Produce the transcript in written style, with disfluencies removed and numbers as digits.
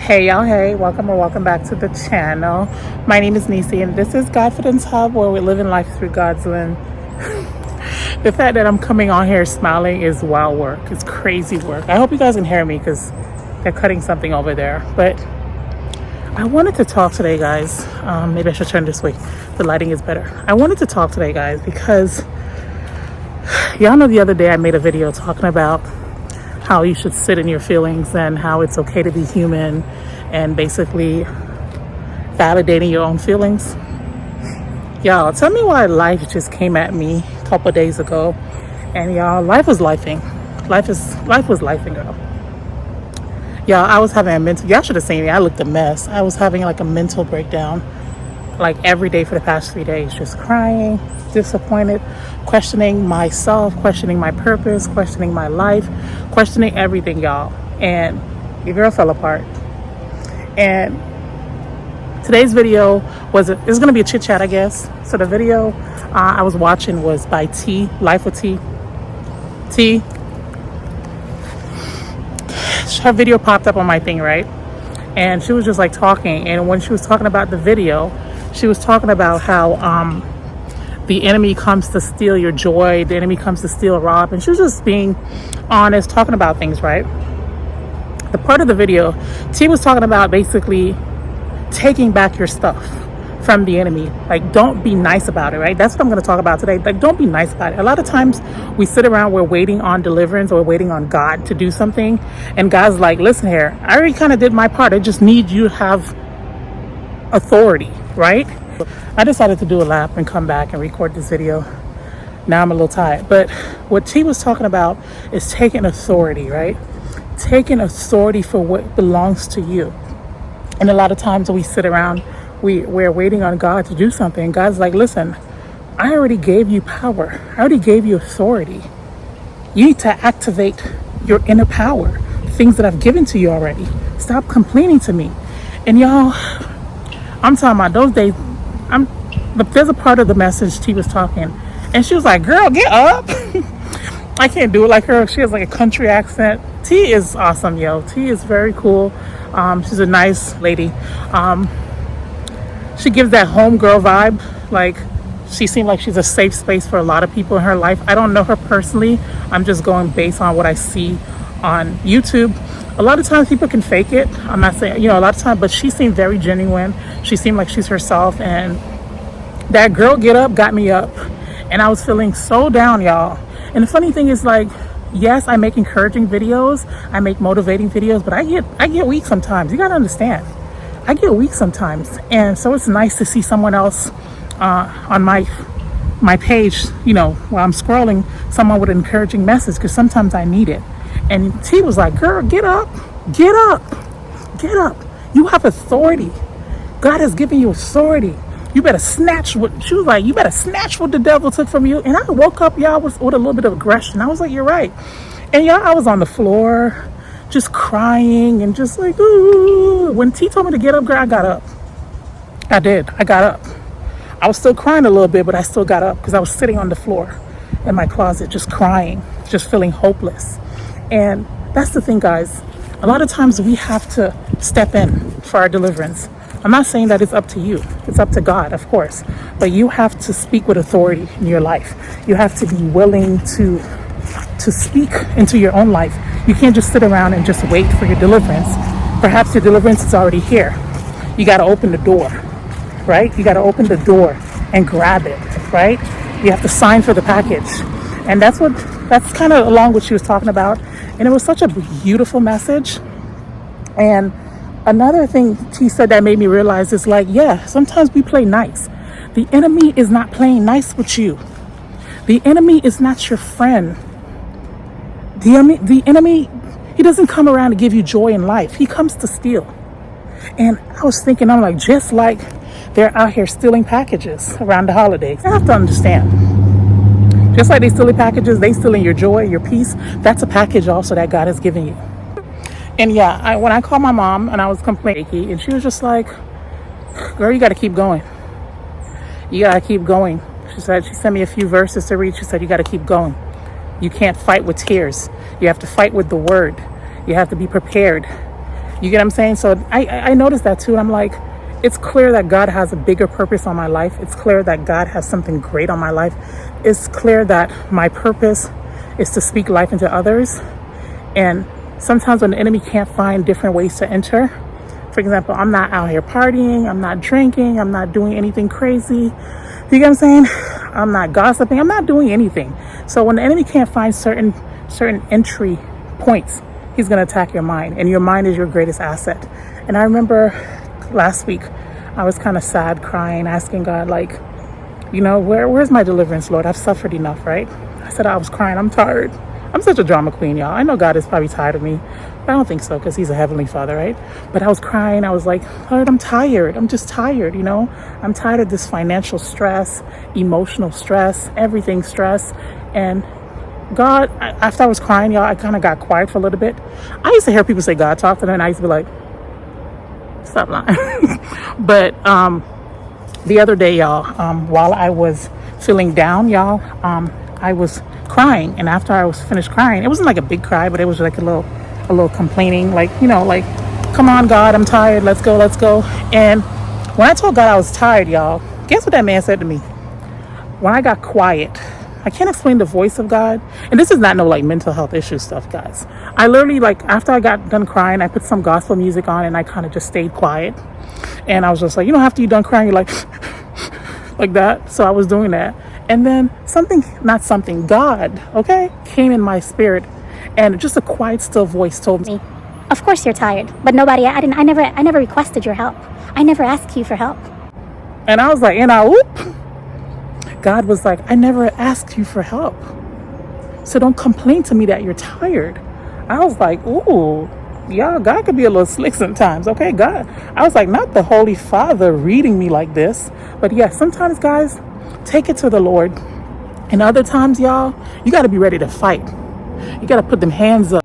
Hey y'all, hey, welcome or welcome back to the channel. My name is Nisi and this is Godfidence Hub, where we're living life through God's lens. The fact that I'm coming on here smiling is wild work. It's crazy work. I hope you guys can hear me because they're cutting something over there. But I wanted to talk today, guys. Maybe I should turn this way. The lighting is better. I wanted to talk today, guys, because y'all know the other day I made a video talking about how you should sit in your feelings and how it's okay to be human and basically validating your own feelings. Y'all, tell me why life just came at me a couple days ago. And y'all, life was lifing. Life was lifing, girl. Y'all, I was having a mental, y'all should have seen me. I looked a mess. I was having like a mental breakdown like every day for the past 3 days, just crying, disappointed, questioning myself, questioning my purpose, questioning my life, questioning everything, y'all. And your girl fell apart. And today's video is gonna be a chit chat, I guess. So the video I was watching was by T, Life with T. T, her video popped up on my thing, right? And she was just like talking. And when she was talking about the video, she was talking about how the enemy comes to steal your joy, the enemy comes to steal, rob, and she was just being honest, talking about things, right? The part of the video, T was talking about basically taking back your stuff from the enemy. Like, don't be nice about it, right? That's what I'm going to talk about today. Like, don't be nice about it. A lot of times we sit around, we're waiting on deliverance or waiting on God to do something, and God's like, listen here, I already kind of did my part. I just need you to have authority, right? I decided to do a lap and come back and record this video. Now I'm a little tired, but what T was talking about is taking authority, right? Taking authority for what belongs to you. And a lot of times we sit around, we're waiting on God to do something. God's like, listen, I already gave you power. I already gave you authority. You need to activate your inner power, things that I've given to you already. Stop complaining to me. And y'all, I'm talking about those days. But there's a part of the message T was talking, and she was like, "Girl, get up." I can't do it like her. She has like a country accent. T is awesome, yo. T is very cool. She's a nice lady. She gives that homegirl vibe. Like, she seemed like she's a safe space for a lot of people in her life. I don't know her personally. I'm just going based on what I see on YouTube. A lot of times people can fake it. I'm not saying, a lot of times, but she seemed very genuine. She seemed like she's herself, and that girl get up got me up. And I was feeling so down, y'all. And the funny thing is, like, yes, I make encouraging videos, I make motivating videos, but I get weak sometimes. You gotta understand. I get weak sometimes. And so it's nice to see someone else on my page, while I'm scrolling, someone with an encouraging message, because sometimes I need it. And T was like, girl, get up, get up, get up. You have authority. God has given you authority. You better snatch what, she was like, you better snatch what the devil took from you. And I woke up, y'all, with a little bit of aggression. I was like, you're right. And y'all, I was on the floor, just crying and just like, ooh. When T told me to get up, girl, I got up. I did. I got up. I was still crying a little bit, but I still got up because I was sitting on the floor in my closet, just crying, just feeling hopeless. And that's the thing, guys. A lot of times we have to step in for our deliverance. I'm not saying that it's up to you. It's up to God, of course. But you have to speak with authority in your life. You have to be willing to speak into your own life. You can't just sit around and just wait for your deliverance. Perhaps your deliverance is already here. You got to open the door, right? You got to open the door and grab it, right? You have to sign for the package. And that's kind of along what she was talking about. And it was such a beautiful message. And another thing T said that made me realize is like, yeah, sometimes we play nice. The enemy is not playing nice with you. The enemy is not your friend. The enemy, he doesn't come around to give you joy in life. He comes to steal. And I was thinking, I'm like, just like they're out here stealing packages around the holidays. You have to understand. Just like they stealing packages, they stealing your joy, your peace. That's a package also that God has given you. And yeah, when I called my mom and I was complaining, and she was just like, girl, you got to keep going. You got to keep going. She sent me a few verses to read. She said, you got to keep going. You can't fight with tears. You have to fight with the word. You have to be prepared. You get what I'm saying? So I noticed that too. And I'm like, it's clear that God has a bigger purpose on my life. It's clear that God has something great on my life. It's clear that my purpose is to speak life into others. And sometimes when the enemy can't find different ways to enter, for example, I'm not out here partying, I'm not drinking, I'm not doing anything crazy. You get what I'm saying? I'm not gossiping, I'm not doing anything. So when the enemy can't find certain entry points, he's going to attack your mind, and your mind is your greatest asset. And I remember last week, I was kind of sad, crying, asking God, like, you know, where's my deliverance, Lord? I've suffered enough, right? I said, I was crying, I'm tired. I'm such a drama queen, y'all. I know God is probably tired of me, but I don't think so, because he's a heavenly father, right? But I was crying. I was like, Lord, I'm tired. I'm just tired, you know? I'm tired of this financial stress, emotional stress, everything stress. And God, after I was crying, y'all, I kind of got quiet for a little bit. I used to hear people say God talk to them, and I used to be like, stop lying. But the other day, y'all, while I was feeling down, y'all, I was crying. And after I was finished crying, it wasn't like a big cry, but it was like a little complaining, like, you know, like, come on, God, I'm tired. Let's go. And when I told God I was tired, y'all, guess what that man said to me? When I got quiet, I can't explain the voice of God. And this is not no like mental health issue stuff, guys. I literally, like, after I got done crying, I put some gospel music on and I kind of just stayed quiet. And I was just like, you know, after you're done crying, you're like, like that. So I was doing that. And then God, okay, came in my spirit, and just a quiet, still voice told me, of course you're tired, but I never requested your help. I never asked you for help. And I was like, God was like, I never asked you for help. So don't complain to me that you're tired. I was like, ooh, y'all, God could be a little slick sometimes, okay? God, I was like, not the Holy Father reading me like this, but yeah, sometimes, guys, take it to the Lord. And other times, y'all, you got to be ready to fight. You got to put them hands up.